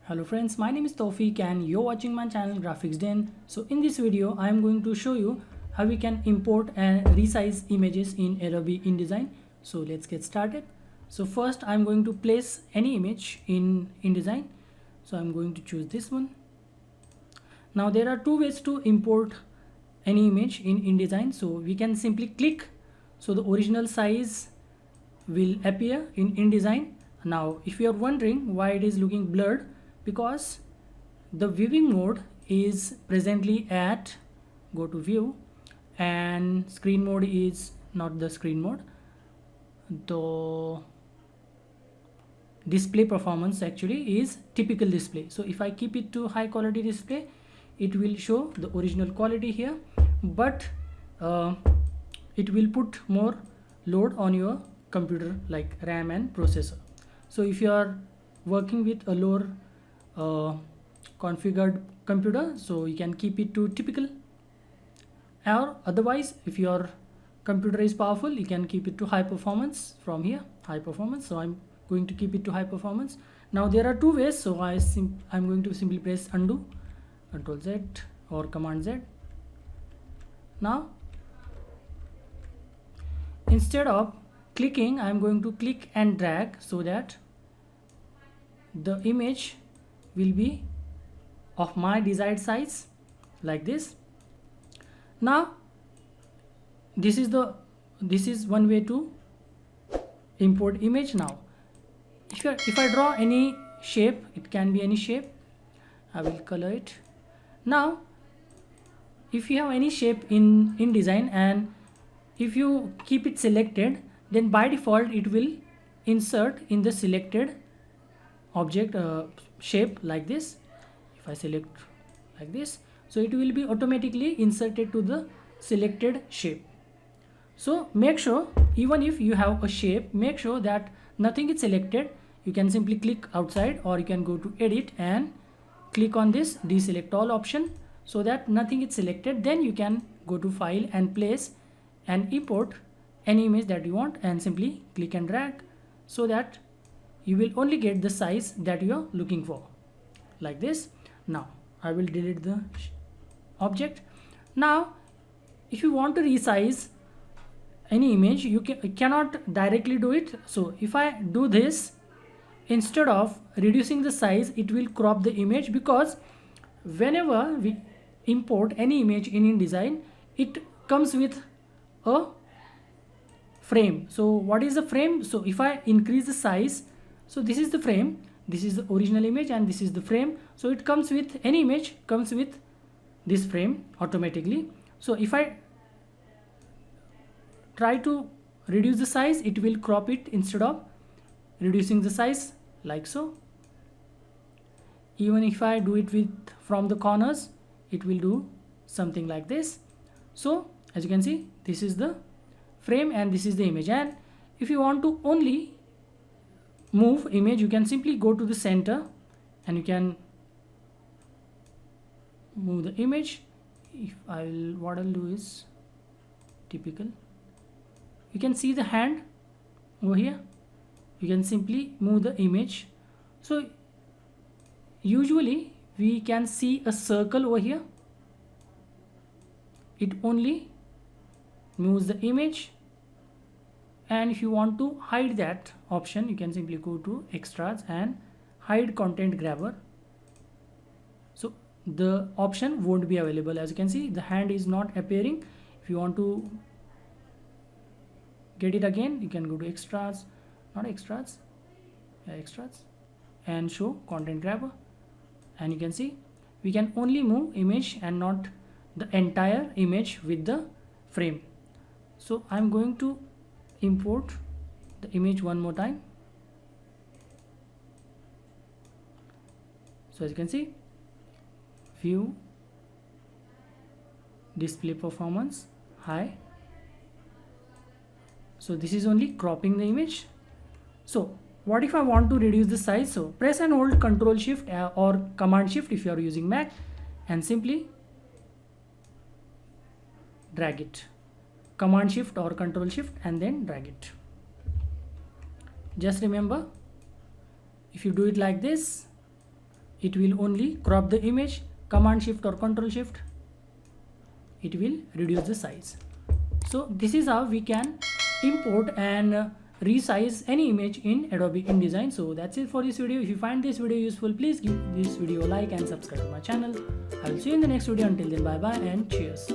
Hello friends, my name is Tawfiq and you're watching my channel Graphics Den. So in this video I am going to show you how we can import and resize images in Adobe InDesign. So let's get started. So first I'm going to place any image in InDesign. So I'm going to choose this one. Now there are two ways to import any image in InDesign. So we can simply click, so the original size will appear in InDesign. Now if you are wondering why it is looking blurred, because the viewing mode is presently at, go to view, and screen mode is not the screen mode, the display performance actually is typical display. So if I keep it to high quality display, it will show the original quality here, but it will put more load on your computer like RAM and processor. So if you are working with a lower configured computer, so you can keep it to typical, or otherwise if your computer is powerful, you can keep it to high performance from here, high performance. So I'm going to keep it to high performance. Now there are two ways, so I'm going to simply press undo, Ctrl Z or Command Z. Now instead of clicking, I'm going to click and drag so that the image will be of my desired size like this. Now this is one way to import image. Now if I draw any shape, it can be any shape, I will color it. Now if you have any shape in InDesign and if you keep it selected, then by default it will insert in the selected object shape like this. If I select like this, so it will be automatically inserted to the selected shape. So make sure, even if you have a shape, make sure that nothing is selected. You can simply click outside, or you can go to edit and click on this deselect all option so that nothing is selected. Then you can go to file and place and import any image that you want, and simply click and drag so that you will only get the size that you are looking for like this. Now I will delete the object. Now if you want to resize any image, you cannot directly do it. So if I do this, instead of reducing the size, it will crop the image, because whenever we import any image in InDesign, it comes with a frame. So what is the frame? So if I increase the size, so this is the frame, this is the original image, and this is the frame. So it comes with, any image comes with this frame automatically. So if I try to reduce the size, it will crop it instead of reducing the size like so. Even if I do it with from the corners, it will do something like this. So as you can see, this is the frame and this is the image. And if you want to only move image, you can simply go to the center and you can move the image. If what I'll do is typical, you can see the hand over here, you can simply move the image. So usually we can see a circle over here, it only moves the image. And if you want to hide that option, you can simply go to extras and hide content grabber. So the option won't be available. As you can see, the hand is not appearing. If you want to get it again, you can go to extras, not extras, extras, and show content grabber, and you can see we can only move image and not the entire image with the frame. So I'm going to import the image one more time. So as you can see, view, display performance, high. So this is only cropping the image. So what if I want to reduce the size? So press and hold Control Shift or Command Shift if you are using Mac, and simply drag it. Command Shift or Control Shift and then drag it. Just remember, if you do it like this, it will only crop the image. Command Shift or Control Shift, it will reduce the size. So this is how we can import and resize any image in Adobe InDesign. So that's it for this video. If you find this video useful, please give this video a like and subscribe to my channel. I will see you in the next video. Until then, bye bye and cheers.